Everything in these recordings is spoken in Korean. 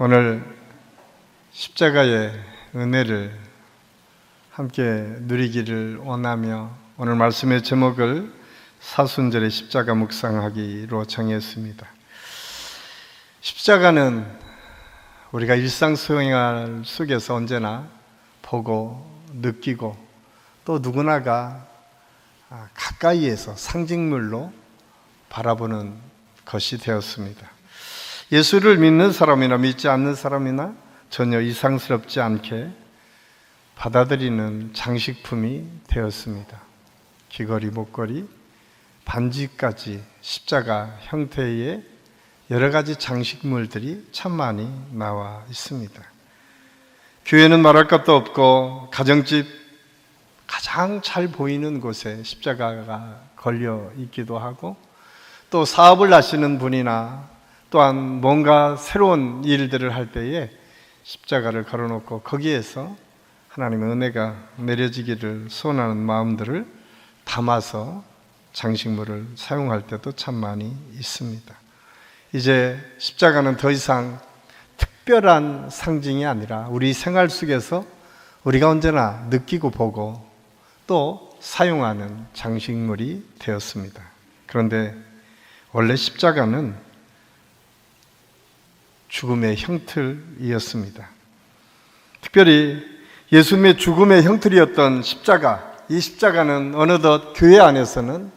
오늘 십자가의 은혜를 함께 누리기를 원하며 오늘 말씀의 제목을 사순절의 십자가 묵상하기로 정했습니다. 십자가는 우리가 일상생활 속에서 언제나 보고 느끼고 또 누구나가 가까이에서 상징물로 바라보는 것이 되었습니다. 예수를 믿는 사람이나 믿지 않는 사람이나 전혀 이상스럽지 않게 받아들이는 장식품이 되었습니다. 귀걸이, 목걸이, 반지까지 십자가 형태의 여러 가지 장식물들이 참 많이 나와 있습니다. 교회는 말할 것도 없고 가정집 가장 잘 보이는 곳에 십자가가 걸려 있기도 하고 또 사업을 하시는 분이나 또한 뭔가 새로운 일들을 할 때에 십자가를 걸어놓고 거기에서 하나님의 은혜가 내려지기를 소원하는 마음들을 담아서 장식물을 사용할 때도 참 많이 있습니다. 이제 십자가는 더 이상 특별한 상징이 아니라 우리 생활 속에서 우리가 언제나 느끼고 보고 또 사용하는 장식물이 되었습니다. 그런데 원래 십자가는 죽음의 형틀이었습니다. 특별히 예수님의 죽음의 형틀이었던 십자가, 이 십자가는 어느덧 교회 안에서는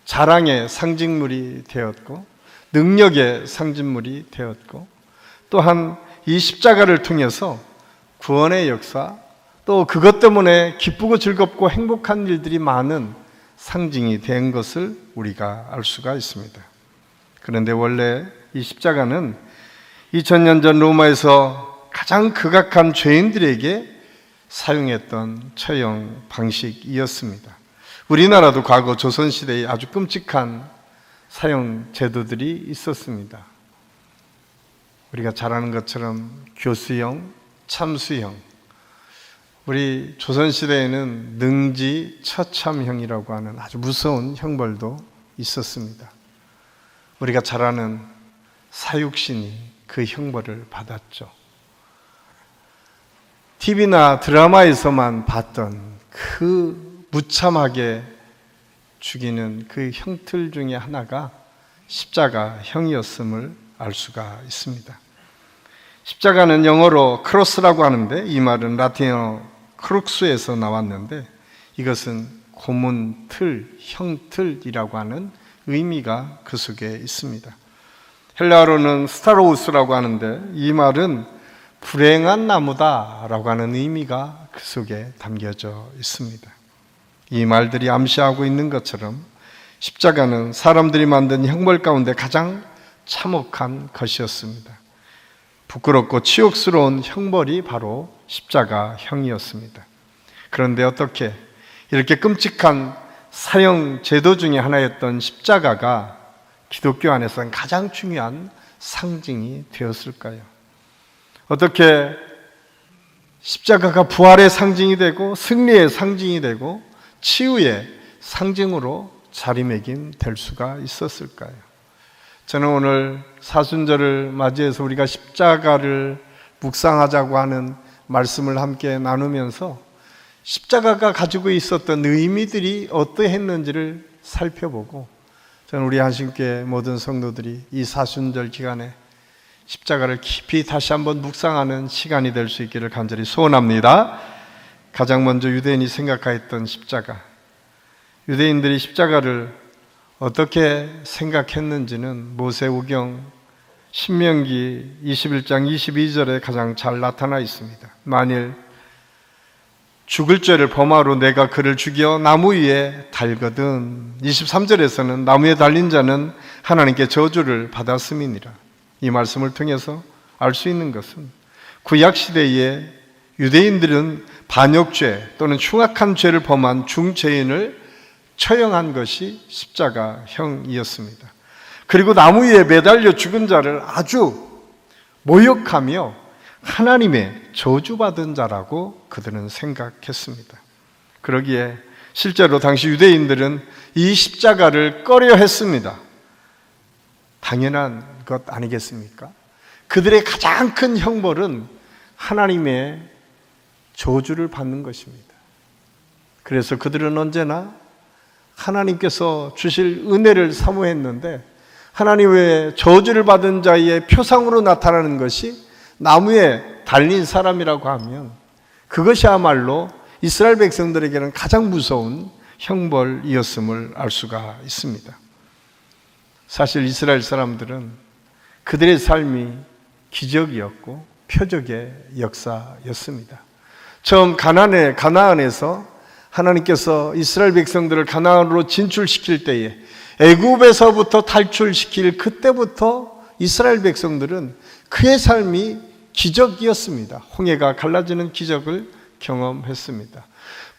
자랑의 상징물이 되었고 능력의 상징물이 되었고 또한 이 십자가를 통해서 구원의 역사 또 그것 때문에 기쁘고 즐겁고 행복한 일들이 많은 상징이 된 것을 우리가 알 수가 있습니다. 그런데 원래 이 십자가는 2000년 전 로마에서 가장 극악한 죄인들에게 사용했던 처형 방식이었습니다. 우리나라도 과거 조선시대에 아주 끔찍한 사형 제도들이 있었습니다. 우리가 잘 아는 것처럼 교수형, 참수형, 우리 조선시대에는 능지 처참형이라고 하는 아주 무서운 형벌도 있었습니다. 우리가 잘 아는 사육신이 그 형벌을 받았죠. TV나 드라마에서만 봤던 그 무참하게 죽이는 그 형틀 중에 하나가 십자가형이었음을 알 수가 있습니다. 십자가는 영어로 크로스라고 하는데 이 말은 라틴어 크룩스에서 나왔는데 이것은 고문 틀, 형틀이라고 하는 의미가 그 속에 있습니다. 헬라어로는 스타로우스라고 하는데 이 말은 불행한 나무다라고 하는 의미가 그 속에 담겨져 있습니다. 이 말들이 암시하고 있는 것처럼 십자가는 사람들이 만든 형벌 가운데 가장 참혹한 것이었습니다. 부끄럽고 치욕스러운 형벌이 바로 십자가형이었습니다. 그런데 어떻게 이렇게 끔찍한 사형 제도 중에 하나였던 십자가가 기독교 안에서는 가장 중요한 상징이 되었을까요? 어떻게 십자가가 부활의 상징이 되고 승리의 상징이 되고 치유의 상징으로 자리매김될 수가 있었을까요? 저는 오늘 사순절을 맞이해서 우리가 십자가를 묵상하자고 하는 말씀을 함께 나누면서 십자가가 가지고 있었던 의미들이 어떠했는지를 살펴보고 저는 우리 한신교회 모든 성도들이 이 사순절 기간에 십자가를 깊이 다시 한번 묵상하는 시간이 될 수 있기를 간절히 소원합니다. 가장 먼저 유대인이 생각하였던 십자가, 유대인들이 십자가를 어떻게 생각했는지는 모세오경 신명기 21장 22절에 가장 잘 나타나 있습니다. 만일 죽을 죄를 범하로 내가 그를 죽여 나무 위에 달거든 23절에서는 나무에 달린 자는 하나님께 저주를 받았음이니라. 이 말씀을 통해서 알 수 있는 것은 구약시대에 유대인들은 반역죄 또는 흉악한 죄를 범한 중죄인을 처형한 것이 십자가형이었습니다. 그리고 나무 위에 매달려 죽은 자를 아주 모욕하며 하나님의 저주받은 자라고 그들은 생각했습니다. 그러기에 실제로 당시 유대인들은 이 십자가를 꺼려 했습니다. 당연한 것 아니겠습니까? 그들의 가장 큰 형벌은 하나님의 저주를 받는 것입니다. 그래서 그들은 언제나 하나님께서 주실 은혜를 사모했는데 하나님의 저주를 받은 자의 표상으로 나타나는 것이 나무에 달린 사람이라고 하면 그것이야말로 이스라엘 백성들에게는 가장 무서운 형벌이었음을 알 수가 있습니다. 사실 이스라엘 사람들은 그들의 삶이 기적이었고 표적의 역사였습니다. 처음 가나안에서 하나님께서 이스라엘 백성들을 가나안으로 진출시킬 때에 애굽에서부터 탈출시킬 그때부터 이스라엘 백성들은 그의 삶이 기적이었습니다. 홍해가 갈라지는 기적을 경험했습니다.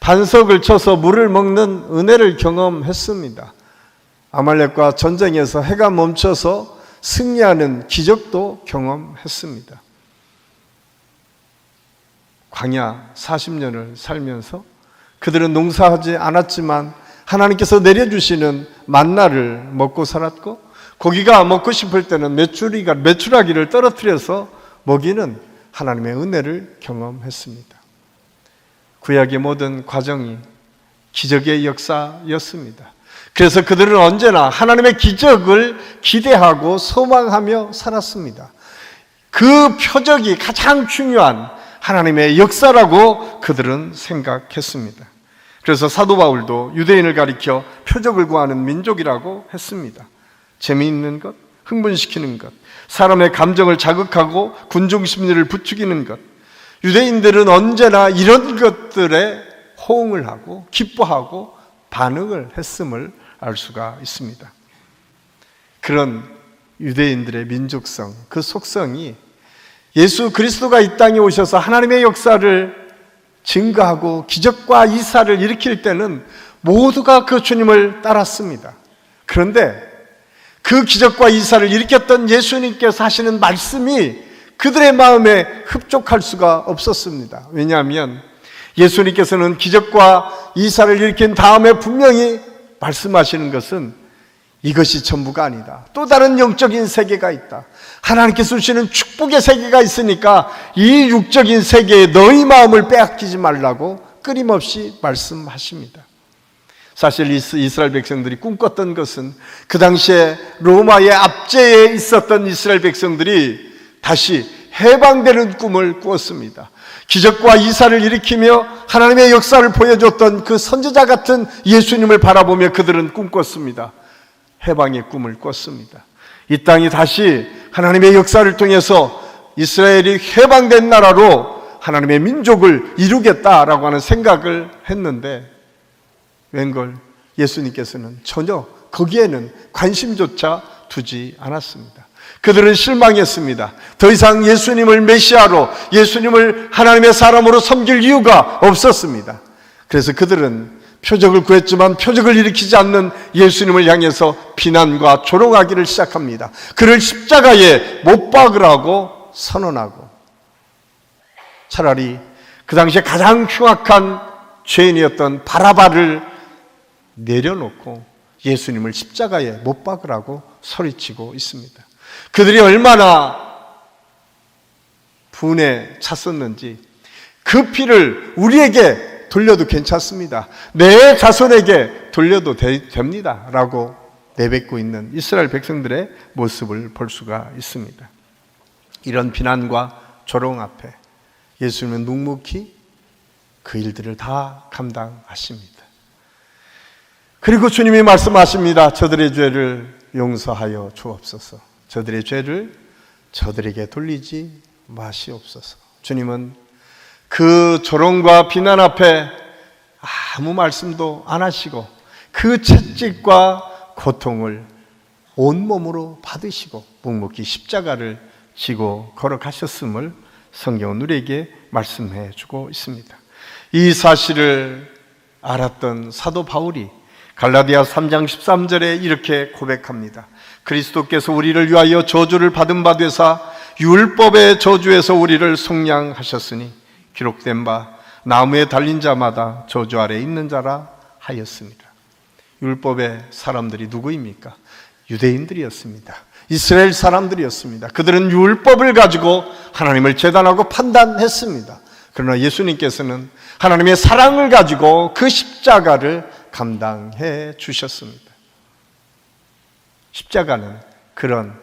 반석을 쳐서 물을 먹는 은혜를 경험했습니다. 아말렉과 전쟁에서 해가 멈춰서 승리하는 기적도 경험했습니다. 광야 40년을 살면서 그들은 농사하지 않았지만 하나님께서 내려주시는 만나를 먹고 살았고 고기가 먹고 싶을 때는 메추라기를 떨어뜨려서 먹이는 하나님의 은혜를 경험했습니다. 구약의 모든 과정이 기적의 역사였습니다. 그래서 그들은 언제나 하나님의 기적을 기대하고 소망하며 살았습니다. 그 표적이 가장 중요한 하나님의 역사라고 그들은 생각했습니다. 그래서 사도 바울도 유대인을 가리켜 표적을 구하는 민족이라고 했습니다. 재미있는 것, 흥분시키는 것, 사람의 감정을 자극하고 군중 심리를 부추기는 것. 유대인들은 언제나 이런 것들에 호응을 하고 기뻐하고 반응을 했음을 알 수가 있습니다. 그런 유대인들의 민족성, 그 속성이 예수 그리스도가 이 땅에 오셔서 하나님의 역사를 증거하고 기적과 이사를 일으킬 때는 모두가 그 주님을 따랐습니다. 그런데 그 기적과 이사를 일으켰던 예수님께서 하시는 말씀이 그들의 마음에 흡족할 수가 없었습니다. 왜냐하면 예수님께서는 기적과 이사를 일으킨 다음에 분명히 말씀하시는 것은 이것이 전부가 아니다. 또 다른 영적인 세계가 있다. 하나님께서 주시는 축복의 세계가 있으니까 이 육적인 세계에 너희 마음을 빼앗기지 말라고 끊임없이 말씀하십니다. 사실 이스라엘 백성들이 꿈꿨던 것은 그 당시에 로마의 압제에 있었던 이스라엘 백성들이 다시 해방되는 꿈을 꾸었습니다. 기적과 이사를 일으키며 하나님의 역사를 보여줬던 그 선지자 같은 예수님을 바라보며 그들은 꿈꿨습니다. 해방의 꿈을 꿨습니다. 이 땅이 다시 하나님의 역사를 통해서 이스라엘이 해방된 나라로 하나님의 민족을 이루겠다라고 하는 생각을 했는데 웬걸 예수님께서는 전혀 거기에는 관심조차 두지 않았습니다. 그들은 실망했습니다. 더 이상 예수님을 메시아로, 예수님을 하나님의 사람으로 섬길 이유가 없었습니다. 그래서 그들은 표적을 구했지만 표적을 일으키지 않는 예수님을 향해서 비난과 조롱하기를 시작합니다. 그를 십자가에 못 박으라고 선언하고, 차라리 그 당시에 가장 흉악한 죄인이었던 바라바를 내려놓고 예수님을 십자가에 못 박으라고 소리치고 있습니다. 그들이 얼마나 분에 찼었는지, 그 피를 우리에게 돌려도 괜찮습니다. 내 자손에게 돌려도 됩니다. 라고 내뱉고 있는 이스라엘 백성들의 모습을 볼 수가 있습니다. 이런 비난과 조롱 앞에 예수님은 묵묵히 그 일들을 다 감당하십니다. 그리고 주님이 말씀하십니다. 저들의 죄를 용서하여 주옵소서. 저들의 죄를 저들에게 돌리지 마시옵소서. 주님은 그 조롱과 비난 앞에 아무 말씀도 안 하시고 그 채찍과 고통을 온몸으로 받으시고 묵묵히 십자가를 지고 걸어가셨음을 성경은 우리에게 말씀해 주고 있습니다. 이 사실을 알았던 사도 바울이 갈라디아 3장 13절에 이렇게 고백합니다. 그리스도께서 우리를 위하여 저주를 받은 바 되사 율법의 저주에서 우리를 속량하셨으니 기록된 바 나무에 달린 자마다 저주 아래 있는 자라 하였습니다. 율법의 사람들이 누구입니까? 유대인들이었습니다. 이스라엘 사람들이었습니다. 그들은 율법을 가지고 하나님을 재단하고 판단했습니다. 그러나 예수님께서는 하나님의 사랑을 가지고 그 십자가를 감당해 주셨습니다. 십자가는 그런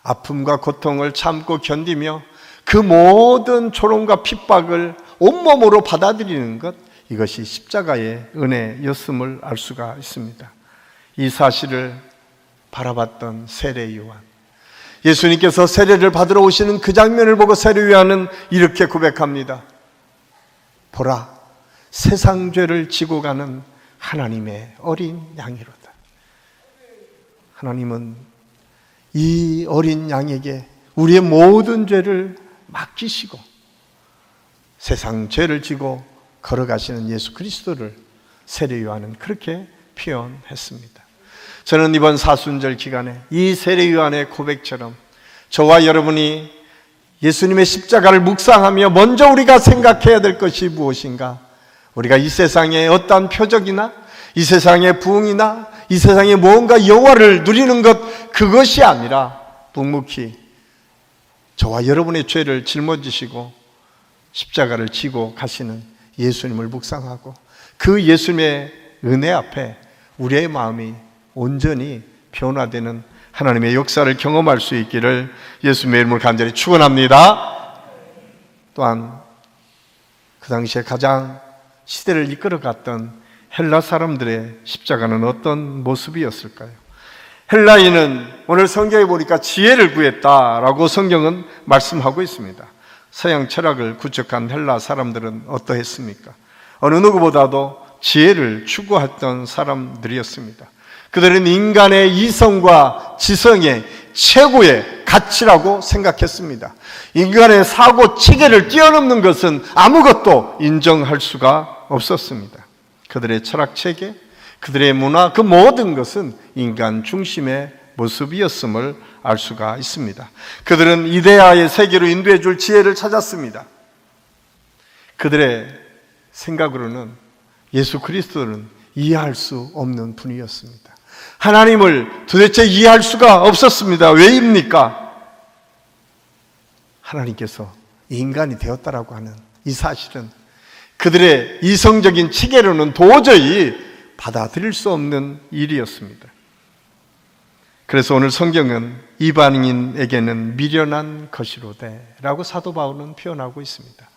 아픔과 고통을 참고 견디며 그 모든 조롱과 핍박을 온몸으로 받아들이는 것, 이것이 십자가의 은혜였음을 알 수가 있습니다. 이 사실을 바라봤던 세례 요한, 예수님께서 세례를 받으러 오시는 그 장면을 보고 세례 요한은 이렇게 고백합니다. 보라, 세상 죄를 지고 가는 하나님의 어린 양이로다. 하나님은 이 어린 양에게 우리의 모든 죄를 맡기시고 세상 죄를 지고 걸어가시는 예수 그리스도를 세례 요한은 그렇게 표현했습니다. 저는 이번 사순절 기간에 이 세례 요한의 고백처럼 저와 여러분이 예수님의 십자가를 묵상하며 먼저 우리가 생각해야 될 것이 무엇인가? 우리가 이 세상의 어떠한 표적이나 이 세상의 부흥이나 이 세상의 무언가 영화를 누리는 것, 그것이 아니라 묵묵히 저와 여러분의 죄를 짊어지시고 십자가를 지고 가시는 예수님을 묵상하고 그 예수님의 은혜 앞에 우리의 마음이 온전히 변화되는 하나님의 역사를 경험할 수 있기를 예수님의 이름으로 간절히 축원합니다. 또한 그 당시에 가장 시대를 이끌어갔던 헬라 사람들의 십자가는 어떤 모습이었을까요? 헬라인은 오늘 성경에 보니까 지혜를 구했다라고 성경은 말씀하고 있습니다. 서양 철학을 구축한 헬라 사람들은 어떠했습니까? 어느 누구보다도 지혜를 추구했던 사람들이었습니다. 그들은 인간의 이성과 지성의 최고의 가치라고 생각했습니다. 인간의 사고 체계를 뛰어넘는 것은 아무것도 인정할 수가 없었습니다. 그들의 철학 체계, 그들의 문화, 그 모든 것은 인간 중심의 모습이었음을 알 수가 있습니다. 그들은 이데아의 세계로 인도해 줄 지혜를 찾았습니다. 그들의 생각으로는 예수 그리스도는 이해할 수 없는 분이었습니다. 하나님을 도대체 이해할 수가 없었습니다. 왜입니까? 하나님께서 인간이 되었다라고 하는 이 사실은 그들의 이성적인 체계로는 도저히 받아들일 수 없는 일이었습니다. 그래서 오늘 성경은 이방인에게는 미련한 것이로되 라고 사도 바울은 표현하고 있습니다.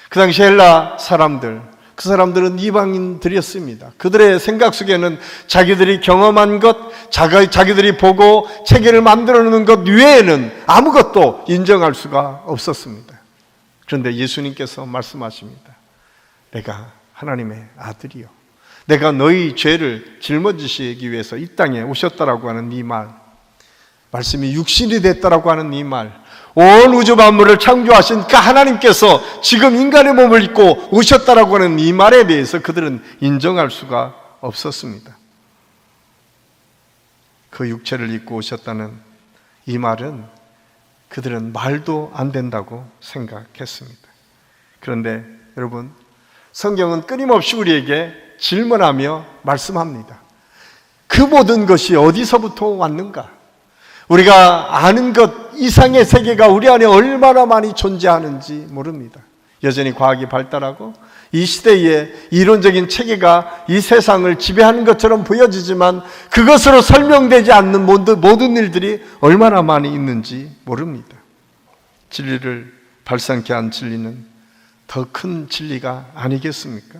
그 당시 헬라 사람들, 그 사람들은 이방인들이었습니다. 그들의 생각 속에는 자기들이 경험한 것, 자기들이 보고 체계를 만들어 놓는 것 외에는 아무것도 인정할 수가 없었습니다. 그런데 예수님께서 말씀하십니다. 내가 하나님의 아들이요, 내가 너희 죄를 짊어지시기 위해서 이 땅에 오셨다라고 하는 이 말, 말씀이 육신이 됐다라고 하는 이 말, 온 우주 만물을 창조하신 그 하나님께서 지금 인간의 몸을 입고 오셨다라고 하는 이 말에 대해서 그들은 인정할 수가 없었습니다. 그 육체를 입고 오셨다는 이 말은 그들은 말도 안 된다고 생각했습니다. 그런데 여러분, 성경은 끊임없이 우리에게 질문하며 말씀합니다. 그 모든 것이 어디서부터 왔는가? 우리가 아는 것 이상의 세계가 우리 안에 얼마나 많이 존재하는지 모릅니다. 여전히 과학이 발달하고 이 시대의 이론적인 체계가 이 세상을 지배하는 것처럼 보여지지만 그것으로 설명되지 않는 모든 일들이 얼마나 많이 있는지 모릅니다. 진리를 발상케 한 진리는 더 큰 진리가 아니겠습니까?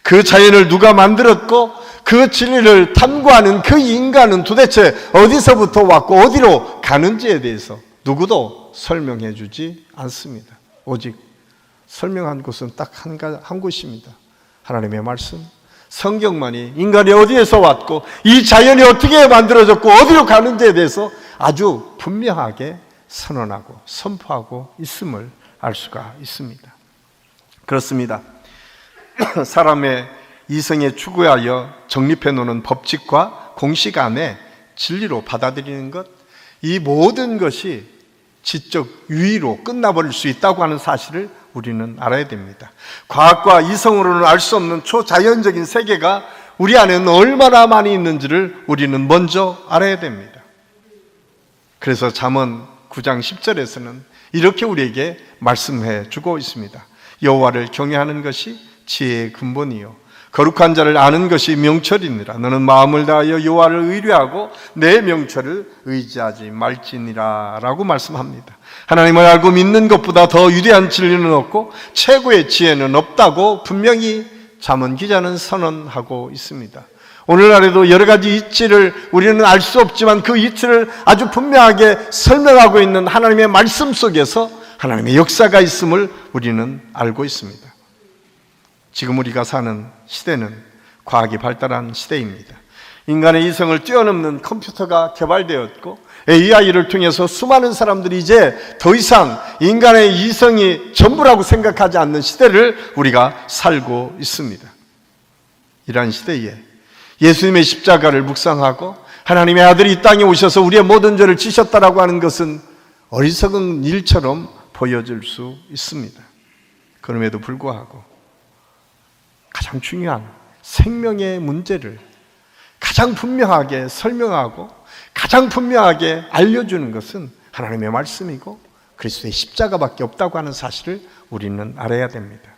그 자연을 누가 만들었고 그 진리를 탐구하는 그 인간은 도대체 어디서부터 왔고 어디로 가는지에 대해서 누구도 설명해 주지 않습니다. 오직 설명한 곳은 딱 한 곳입니다. 하나님의 말씀, 성경만이 인간이 어디에서 왔고 이 자연이 어떻게 만들어졌고 어디로 가는지에 대해서 아주 분명하게 선언하고 선포하고 있음을 알 수가 있습니다. 그렇습니다. 사람의 이성에 추구하여 정립해 놓은 법칙과 공식 안에 진리로 받아들이는 것, 이 모든 것이 지적 유의로 끝나버릴 수 있다고 하는 사실을 우리는 알아야 됩니다. 과학과 이성으로는 알 수 없는 초자연적인 세계가 우리 안에는 얼마나 많이 있는지를 우리는 먼저 알아야 됩니다. 그래서 잠언 9장 10절에서는 이렇게 우리에게 말씀해 주고 있습니다. 여호와를 경외하는 것이 지혜의 근본이요 거룩한 자를 아는 것이 명철이니라. 너는 마음을 다하여 여호와를 의뢰하고 내 명철을 의지하지 말지니라 라고 말씀합니다. 하나님을 알고 믿는 것보다 더 위대한 진리는 없고 최고의 지혜는 없다고 분명히 잠언 기자는 선언하고 있습니다. 오늘날에도 여러 가지 이치를 우리는 알 수 없지만 그 이치를 아주 분명하게 설명하고 있는 하나님의 말씀 속에서 하나님의 역사가 있음을 우리는 알고 있습니다. 지금 우리가 사는 시대는 과학이 발달한 시대입니다. 인간의 이성을 뛰어넘는 컴퓨터가 개발되었고 AI를 통해서 수많은 사람들이 이제 더 이상 인간의 이성이 전부라고 생각하지 않는 시대를 우리가 살고 있습니다. 이러한 시대에 예수님의 십자가를 묵상하고 하나님의 아들이 이 땅에 오셔서 우리의 모든 죄를 지셨다라고 하는 것은 어리석은 일처럼 보여질 수 있습니다. 그럼에도 불구하고 가장 중요한 생명의 문제를 가장 분명하게 설명하고 가장 분명하게 알려주는 것은 하나님의 말씀이고 그리스도의 십자가밖에 없다고 하는 사실을 우리는 알아야 됩니다.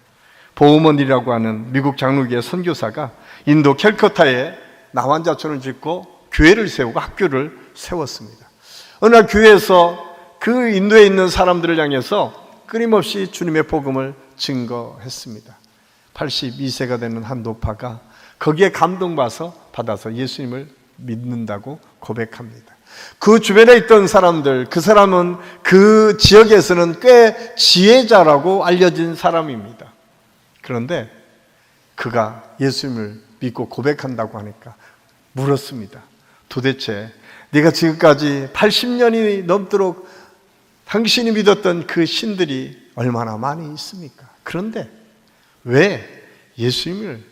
보우먼이라고 하는 미국 장로교의 선교사가 인도 캘커타에 나환자촌을 짓고 교회를 세우고 학교를 세웠습니다. 어느 날 교회에서 그 인도에 있는 사람들을 향해서 끊임없이 주님의 복음을 증거했습니다. 82세가 되는 한 노파가 거기에 받아서 예수님을 믿는다고 고백합니다. 그 주변에 있던 사람들, 그 사람은 그 지역에서는 꽤 지혜자라고 알려진 사람입니다. 그런데 그가 예수님을 믿고 고백한다고 하니까 물었습니다. 도대체 네가 지금까지 80년이 넘도록 당신이 믿었던 그 신들이 얼마나 많이 있습니까? 그런데 왜 예수님을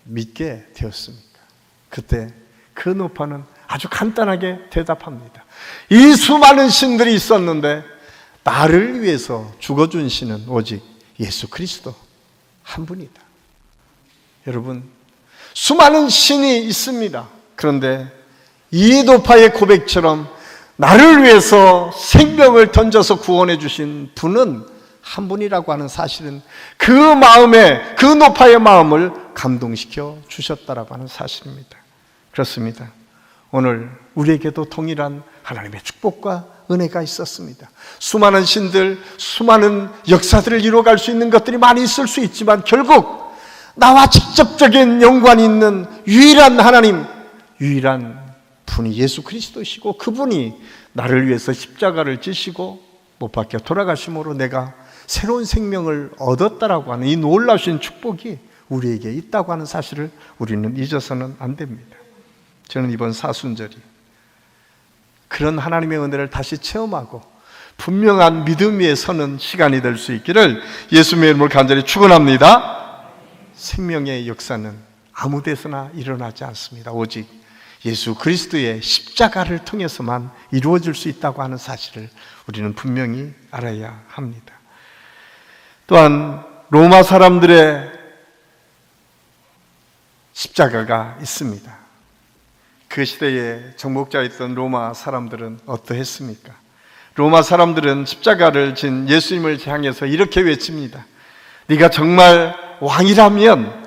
믿게 되었습니까? 그때 그 노파는 아주 간단하게 대답합니다. 이 수많은 신들이 있었는데 나를 위해서 죽어준 신은 오직 예수 그리스도 한 분이다. 여러분, 수많은 신이 있습니다. 그런데 이 노파의 고백처럼 나를 위해서 생명을 던져서 구원해 주신 분은 한 분이라고 하는 사실은 그 마음에, 그 노파의 마음을 감동시켜 주셨다라고 하는 사실입니다. 그렇습니다. 오늘 우리에게도 동일한 하나님의 축복과 은혜가 있었습니다. 수많은 신들, 수많은 역사들을 이루어갈 수 있는 것들이 많이 있을 수 있지만 결국 나와 직접적인 연관이 있는 유일한 하나님, 유일한 분이 예수 그리스도시고 그분이 나를 위해서 십자가를 지시고 못 박혀 돌아가심으로 내가 새로운 생명을 얻었다라고 하는 이 놀라우신 축복이 우리에게 있다고 하는 사실을 우리는 잊어서는 안 됩니다. 저는 이번 사순절이 그런 하나님의 은혜를 다시 체험하고 분명한 믿음 위에 서는 시간이 될 수 있기를 예수님의 이름으로 간절히 축원합니다. 생명의 역사는 아무 데서나 일어나지 않습니다. 오직 예수 그리스도의 십자가를 통해서만 이루어질 수 있다고 하는 사실을 우리는 분명히 알아야 합니다. 또한 로마 사람들의 십자가가 있습니다. 그 시대에 정복자였던 로마 사람들은 어떠했습니까? 로마 사람들은 십자가를 진 예수님을 향해서 이렇게 외칩니다. 네가 정말 왕이라면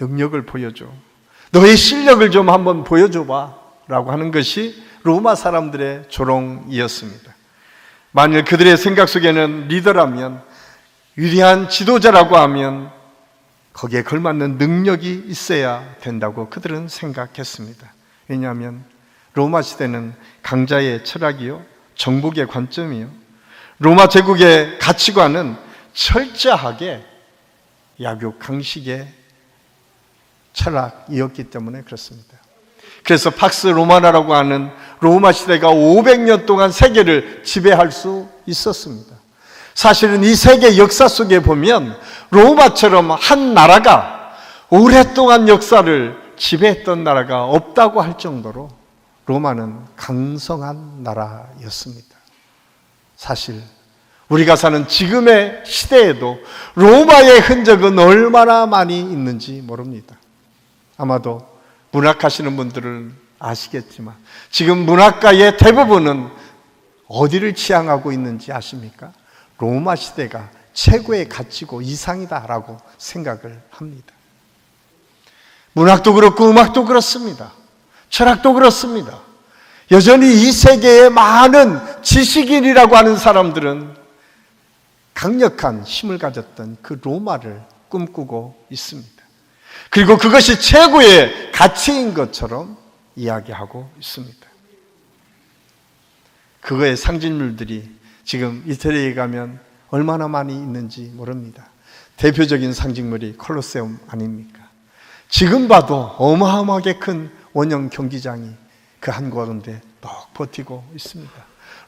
능력을 보여줘. 너의 실력을 좀 한번 보여줘봐 라고 하는 것이 로마 사람들의 조롱이었습니다. 만일 그들의 생각 속에는 리더라면, 위대한 지도자라고 하면 거기에 걸맞는 능력이 있어야 된다고 그들은 생각했습니다. 왜냐하면 로마 시대는 강자의 철학이요, 정복의 관점이요, 로마 제국의 가치관은 철저하게 약육 강식의 철학이었기 때문에 그렇습니다. 그래서 팍스 로마나라고 하는 로마 시대가 500년 동안 세계를 지배할 수 있었습니다. 사실은 이 세계 역사 속에 보면 로마처럼 한 나라가 오랫동안 역사를 지배했던 나라가 없다고 할 정도로 로마는 강성한 나라였습니다. 사실 우리가 사는 지금의 시대에도 로마의 흔적은 얼마나 많이 있는지 모릅니다. 아마도 문학하시는 분들은 아시겠지만 지금 문학가의 대부분은 어디를 지향하고 있는지 아십니까? 로마 시대가 최고의 가치고 이상이다라고 생각을 합니다. 문학도 그렇고 음악도 그렇습니다. 철학도 그렇습니다. 여전히 이 세계의 많은 지식인이라고 하는 사람들은 강력한 힘을 가졌던 그 로마를 꿈꾸고 있습니다. 그리고 그것이 최고의 가치인 것처럼 이야기하고 있습니다. 그거의 상징물들이 지금 이태리에 가면 얼마나 많이 있는지 모릅니다. 대표적인 상징물이 콜로세움 아닙니까? 지금 봐도 어마어마하게 큰 원형 경기장이 그 한가운데 떡 버티고 있습니다.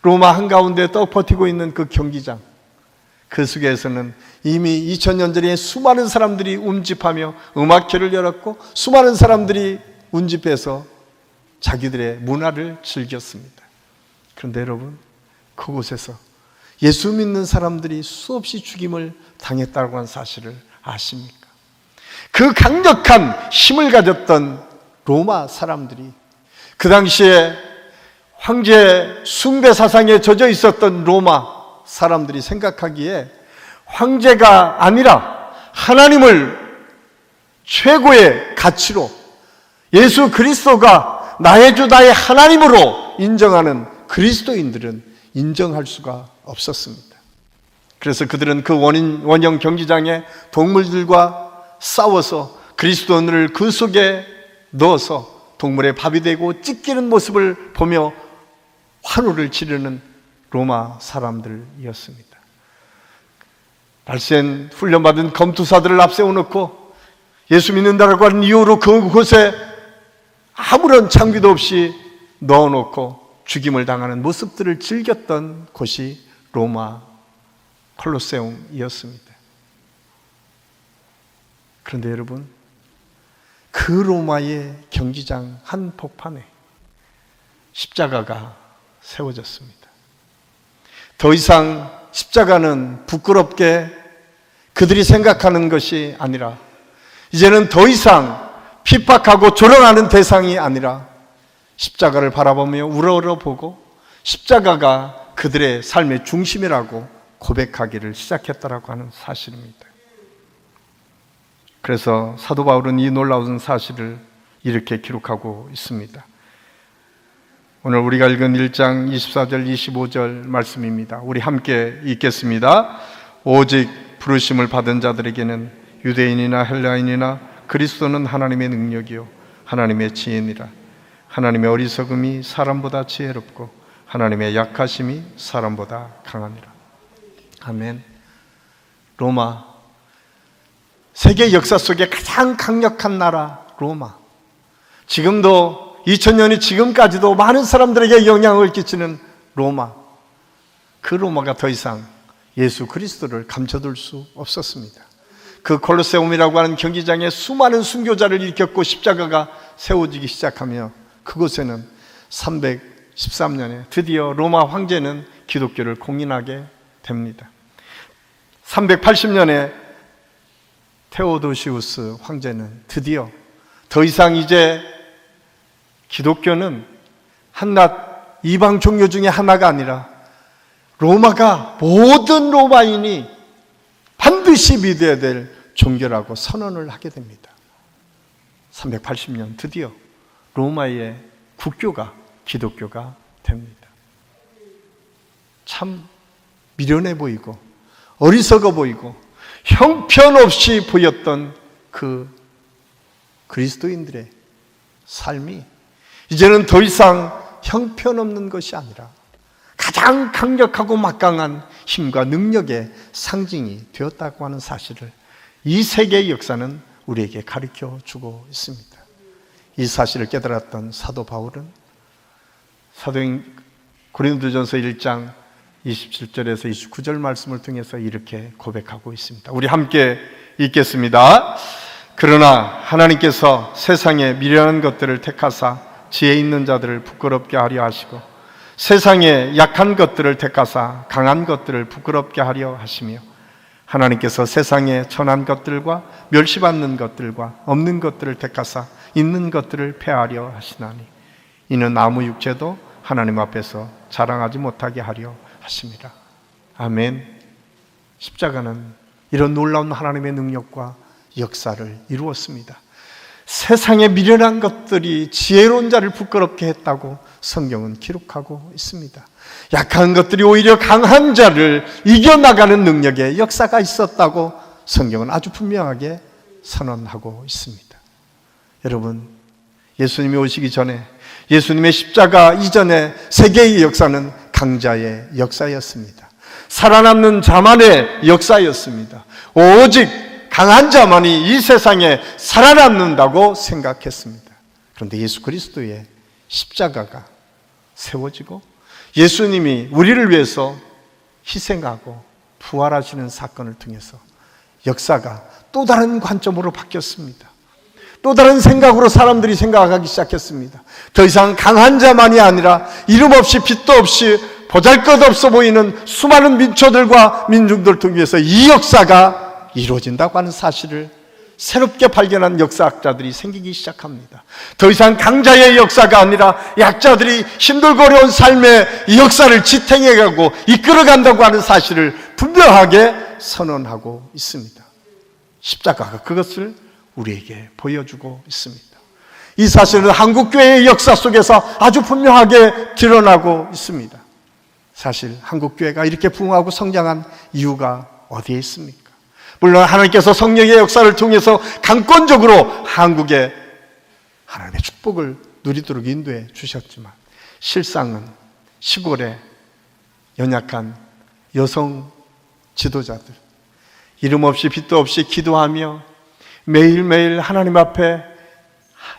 로마 한가운데 떡 버티고 있는 그 경기장, 그 속에서는 이미 2000년 전에 수많은 사람들이 운집하며 음악회를 열었고 수많은 사람들이 운집해서 자기들의 문화를 즐겼습니다. 그런데 여러분, 그곳에서 예수 믿는 사람들이 수없이 죽임을 당했다고 하는 사실을 아십니까? 그 강력한 힘을 가졌던 로마 사람들이 그 당시에 황제 숭배 사상에 젖어 있었던 로마 사람들이 생각하기에 황제가 아니라 하나님을 최고의 가치로 예수 그리스도가 나의 주 나의 하나님으로 인정하는 그리스도인들은 인정할 수가 없었습니다. 그래서 그들은 그 원형 경기장에 동물들과 싸워서 그리스도인을 그 속에 넣어서 동물의 밥이 되고 찢기는 모습을 보며 환호를 지르는 로마 사람들이었습니다. 날쌘 훈련받은 검투사들을 앞세워놓고 예수 믿는다라고 하는 이유로 그곳에 아무런 장비도 없이 넣어놓고 죽임을 당하는 모습들을 즐겼던 곳이 로마 콜로세움이었습니다. 그런데 여러분, 그 로마의 경기장 한복판에 십자가가 세워졌습니다. 더 이상 십자가는 부끄럽게 그들이 생각하는 것이 아니라 이제는 더 이상 핍박하고 조롱하는 대상이 아니라 십자가를 바라보며 우러러보고 십자가가 그들의 삶의 중심이라고 고백하기를 시작했다라고 하는 사실입니다. 그래서 사도 바울은 이 놀라운 사실을 이렇게 기록하고 있습니다. 오늘 우리가 읽은 1장 24절 25절 말씀입니다. 우리 함께 읽겠습니다. 오직 부르심을 받은 자들에게는 유대인이나 헬라인이나 그리스도는 하나님의 능력이요 하나님의 지혜니라. 하나님의 어리석음이 사람보다 지혜롭고 하나님의 약하심이 사람보다 강하니라. 아멘. 로마, 세계 역사 속에 가장 강력한 나라 로마. 지금도 2000년이 지금까지도 많은 사람들에게 영향을 끼치는 로마. 그 로마가 더 이상 예수 그리스도를 감춰둘 수 없었습니다. 그 콜로세움이라고 하는 경기장에 수많은 순교자를 일으켰고 십자가가 세워지기 시작하며 그곳에는 313년에 드디어 로마 황제는 기독교를 공인하게 됩니다. 380년에 테오도시우스 황제는 드디어 더 이상 이제 기독교는 한낱 이방 종교 중에 하나가 아니라 로마가 모든 로마인이 반드시 믿어야 될 종교라고 선언을 하게 됩니다. 380년 드디어 로마의 국교가 기독교가 됩니다. 참 미련해 보이고 어리석어 보이고 형편없이 보였던 그 그리스도인들의 삶이 이제는 더 이상 형편없는 것이 아니라 가장 강력하고 막강한 힘과 능력의 상징이 되었다고 하는 사실을 이 세계의 역사는 우리에게 가르쳐 주고 있습니다. 이 사실을 깨달았던 사도 바울은 사도행 고린도전서 1장 27절에서 29절 말씀을 통해서 이렇게 고백하고 있습니다. 우리 함께 읽겠습니다. 그러나 하나님께서 세상에 미련한 것들을 택하사 지혜 있는 자들을 부끄럽게 하려 하시고 세상에 약한 것들을 택하사 강한 것들을 부끄럽게 하려 하시며 하나님께서 세상에 천한 것들과 멸시받는 것들과 없는 것들을 택하사 있는 것들을 폐하려 하시나니 이는 아무 육체도 하나님 앞에서 자랑하지 못하게 하려 하십니다. 아멘. 십자가는 이런 놀라운 하나님의 능력과 역사를 이루었습니다. 세상에 미련한 것들이 지혜로운 자를 부끄럽게 했다고 성경은 기록하고 있습니다. 약한 것들이 오히려 강한 자를 이겨나가는 능력의 역사가 있었다고 성경은 아주 분명하게 선언하고 있습니다. 여러분, 예수님이 오시기 전에, 예수님의 십자가 이전에 세계의 역사는 강자의 역사였습니다. 살아남는 자만의 역사였습니다. 오직 강한 자만이 이 세상에 살아남는다고 생각했습니다. 그런데 예수 그리스도의 십자가가 세워지고 예수님이 우리를 위해서 희생하고 부활하시는 사건을 통해서 역사가 또 다른 관점으로 바뀌었습니다. 또 다른 생각으로 사람들이 생각하기 시작했습니다. 더 이상 강한 자만이 아니라 이름 없이 빛도 없이 보잘것없어 보이는 수많은 민초들과 민중들을 통해서 이 역사가 이루어진다고 하는 사실을 새롭게 발견한 역사학자들이 생기기 시작합니다. 더 이상 강자의 역사가 아니라 약자들이 힘들고 어려운 삶의 이 역사를 지탱해가고 이끌어간다고 하는 사실을 분명하게 선언하고 있습니다. 십자가가 그것을 우리에게 보여주고 있습니다. 이 사실은 한국교회의 역사 속에서 아주 분명하게 드러나고 있습니다. 사실 한국교회가 이렇게 부흥하고 성장한 이유가 어디에 있습니까? 물론 하나님께서 성령의 역사를 통해서 강권적으로 한국에 하나님의 축복을 누리도록 인도해 주셨지만 실상은 시골에 연약한 여성 지도자들, 이름 없이 빛도 없이 기도하며 매일매일 하나님 앞에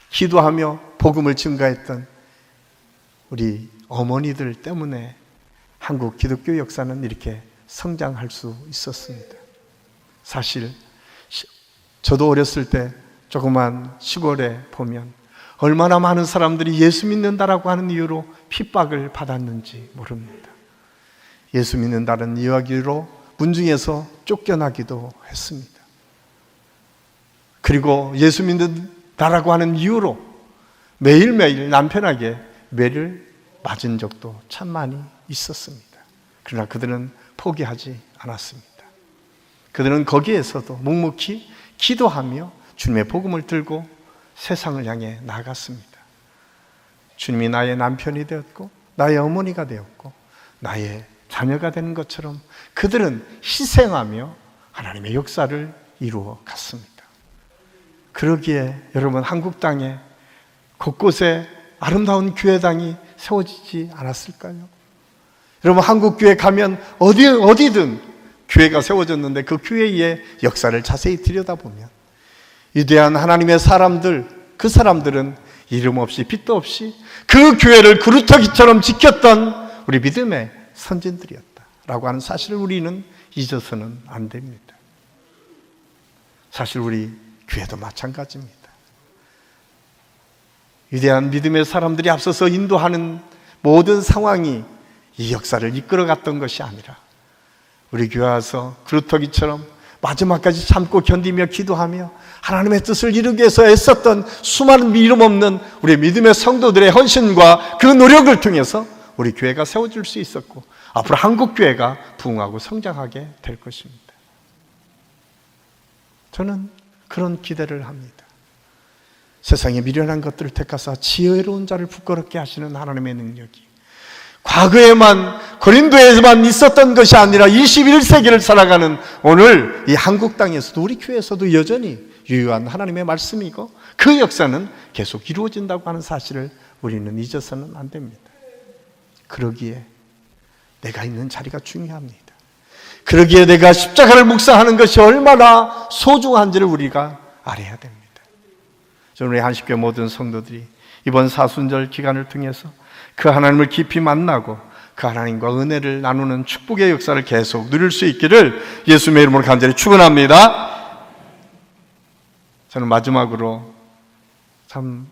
기도하며 복음을 증가했던 우리 어머니들 때문에 한국 기독교 역사는 이렇게 성장할 수 있었습니다. 사실 저도 어렸을 때 조그만 시골에 보면 얼마나 많은 사람들이 예수 믿는다라고 하는 이유로 핍박을 받았는지 모릅니다. 예수 믿는다는 이야기로 문중에서 쫓겨나기도 했습니다. 그리고 예수 믿는다라고 하는 이유로 매일매일 남편에게 매를 맞은 적도 참 많이 있었습니다. 그러나 그들은 포기하지 않았습니다. 그들은 거기에서도 묵묵히 기도하며 주님의 복음을 들고 세상을 향해 나아갔습니다. 주님이 나의 남편이 되었고 나의 어머니가 되었고 나의 자녀가 되는 것처럼 그들은 희생하며 하나님의 역사를 이루어 갔습니다. 그러기에 여러분, 한국 땅에 곳곳에 아름다운 교회당이 세워지지 않았을까요? 여러분, 한국 교회 가면 어디든 교회가 세워졌는데 그 교회의 역사를 자세히 들여다보면 위대한 하나님의 사람들, 그 사람들은 이름 없이 빛도 없이 그 교회를 그루터기처럼 지켰던 우리 믿음의 선진들이었다라고 하는 사실을 우리는 잊어서는 안 됩니다. 사실 우리 교회도 마찬가지입니다. 위대한 믿음의 사람들이 앞서서 인도하는 모든 상황이 이 역사를 이끌어갔던 것이 아니라 우리 교회 와서 그루터기처럼 마지막까지 참고 견디며 기도하며 하나님의 뜻을 이루기 위해서 애썼던 수많은 이름 없는 우리 믿음의 성도들의 헌신과 그 노력을 통해서 우리 교회가 세워질 수 있었고 앞으로 한국 교회가 부흥하고 성장하게 될 것입니다. 저는 그런 기대를 합니다. 세상에 미련한 것들을 택하사 지혜로운 자를 부끄럽게 하시는 하나님의 능력이 과거에만 고린도에만 있었던 것이 아니라 21세기를 살아가는 오늘 이 한국 땅에서도 우리 교회에서도 여전히 유효한 하나님의 말씀이고 그 역사는 계속 이루어진다고 하는 사실을 우리는 잊어서는 안 됩니다. 그러기에 내가 있는 자리가 중요합니다. 그러기에 내가 십자가를 묵상하는 것이 얼마나 소중한지를 우리가 알아야 됩니다. 저는 우리 한식교회 모든 성도들이 이번 사순절 기간을 통해서 그 하나님을 깊이 만나고 그 하나님과 은혜를 나누는 축복의 역사를 계속 누릴 수 있기를 예수님의 이름으로 간절히 축원합니다. 저는 마지막으로 참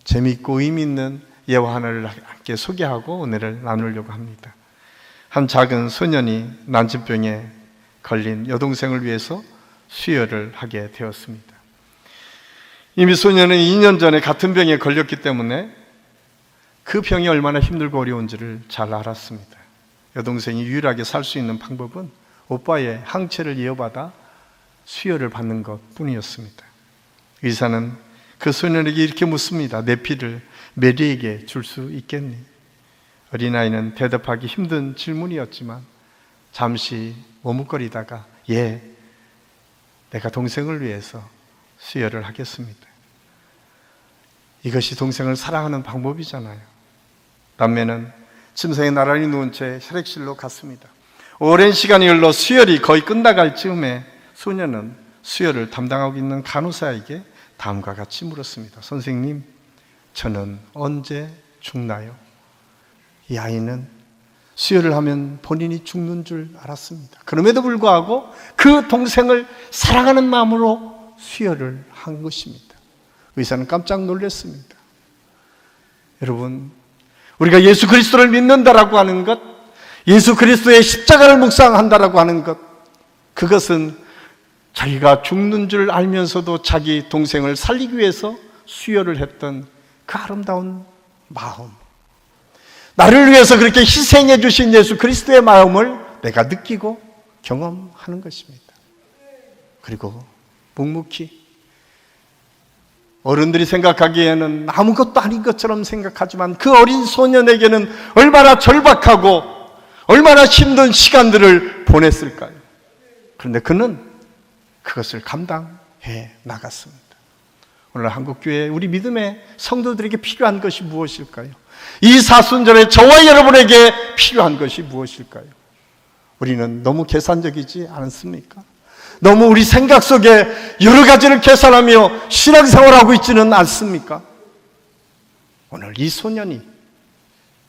재미있고 의미 있는 예화 하나를 함께 소개하고 은혜를 나누려고 합니다. 한 작은 소년이 난치병에 걸린 여동생을 위해서 수혈을 하게 되었습니다. 이미 소년은 2년 전에 같은 병에 걸렸기 때문에 그 병이 얼마나 힘들고 어려운지를 잘 알았습니다. 여동생이 유일하게 살 수 있는 방법은 오빠의 항체를 이어받아 수혈을 받는 것 뿐이었습니다. 의사는 그 소년에게 이렇게 묻습니다. 내 피를 메리에게 줄 수 있겠니? 어린아이는 대답하기 힘든 질문이었지만 잠시 머뭇거리다가 예, 내가 동생을 위해서 수혈을 하겠습니다. 이것이 동생을 사랑하는 방법이잖아요. 남매는 침상에 나란히 누운 채 혈액실로 갔습니다. 오랜 시간이 흘러 수혈이 거의 끝나갈 즈음에 소녀는 수혈을 담당하고 있는 간호사에게 다음과 같이 물었습니다. 선생님, 저는 언제 죽나요? 이 아이는 수혈을 하면 본인이 죽는 줄 알았습니다. 그럼에도 불구하고 그 동생을 사랑하는 마음으로 수혈을 한 것입니다. 의사는 깜짝 놀랐습니다. 여러분, 우리가 예수 그리스도를 믿는다라고 하는 것, 예수 그리스도의 십자가를 묵상한다라고 하는 것, 그것은 자기가 죽는 줄 알면서도 자기 동생을 살리기 위해서 수혈을 했던 그 아름다운 마음, 나를 위해서 그렇게 희생해 주신 예수 그리스도의 마음을 내가 느끼고 경험하는 것입니다. 그리고 묵묵히 어른들이 생각하기에는 아무것도 아닌 것처럼 생각하지만 그 어린 소년에게는 얼마나 절박하고 얼마나 힘든 시간들을 보냈을까요? 그런데 그는 그것을 감당해 나갔습니다. 오늘 한국교회 우리 믿음의 성도들에게 필요한 것이 무엇일까요? 이 사순절에 저와 여러분에게 필요한 것이 무엇일까요? 우리는 너무 계산적이지 않습니까? 너무 우리 생각 속에 여러 가지를 계산하며 신앙생활하고 있지는 않습니까? 오늘 이 소년이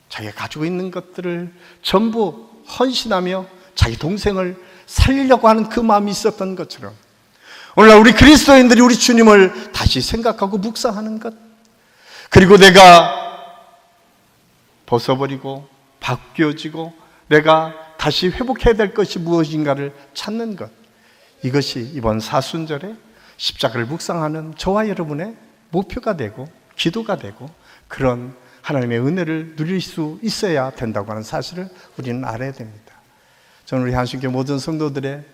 자기가 가지고 있는 것들을 전부 헌신하며 자기 동생을 살리려고 하는 그 마음이 있었던 것처럼 오늘날 우리 그리스도인들이 우리 주님을 다시 생각하고 묵상하는 것, 그리고 내가 벗어버리고 바뀌어지고 내가 다시 회복해야 될 것이 무엇인가를 찾는 것, 이것이 이번 사순절에 십자가를 묵상하는 저와 여러분의 목표가 되고 기도가 되고 그런 하나님의 은혜를 누릴 수 있어야 된다고 하는 사실을 우리는 알아야 됩니다. 저는 우리 한신교회 모든 성도들의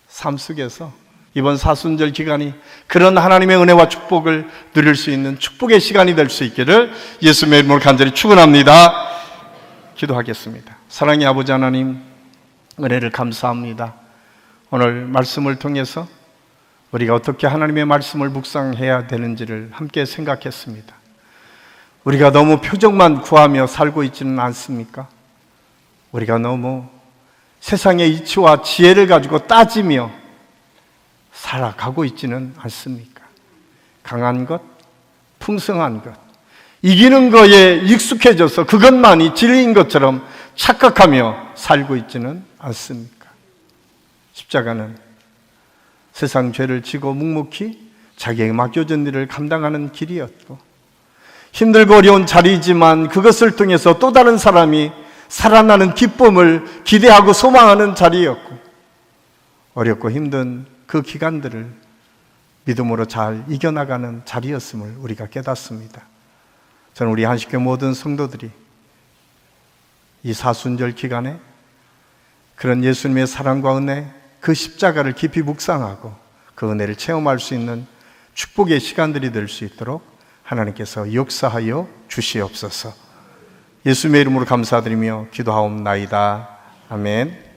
삶 속에서 이번 사순절 기간이 그런 하나님의 은혜와 축복을 누릴 수 있는 축복의 시간이 될 수 있기를 예수님의 이름으로 간절히 축원합니다. 기도하겠습니다. 사랑의 아버지 하나님, 은혜를 감사합니다. 오늘 말씀을 통해서 우리가 어떻게 하나님의 말씀을 묵상해야 되는지를 함께 생각했습니다. 우리가 너무 표적만 구하며 살고 있지는 않습니까? 우리가 너무 세상의 이치와 지혜를 가지고 따지며 살아가고 있지는 않습니까? 강한 것, 풍성한 것, 이기는 거에 익숙해져서 그것만이 진리인 것처럼 착각하며 살고 있지는 않습니까? 십자가는 세상 죄를 지고 묵묵히 자기에게 맡겨진 일을 감당하는 길이었고, 힘들고 어려운 자리이지만 그것을 통해서 또 다른 사람이 살아나는 기쁨을 기대하고 소망하는 자리였고, 어렵고 힘든 그 기간들을 믿음으로 잘 이겨나가는 자리였음을 우리가 깨닫습니다. 저는 우리 한식교회 모든 성도들이 이 사순절 기간에 그런 예수님의 사랑과 은혜, 그 십자가를 깊이 묵상하고 그 은혜를 체험할 수 있는 축복의 시간들이 될 수 있도록 하나님께서 역사하여 주시옵소서. 예수님의 이름으로 감사드리며 기도하옵나이다. 아멘.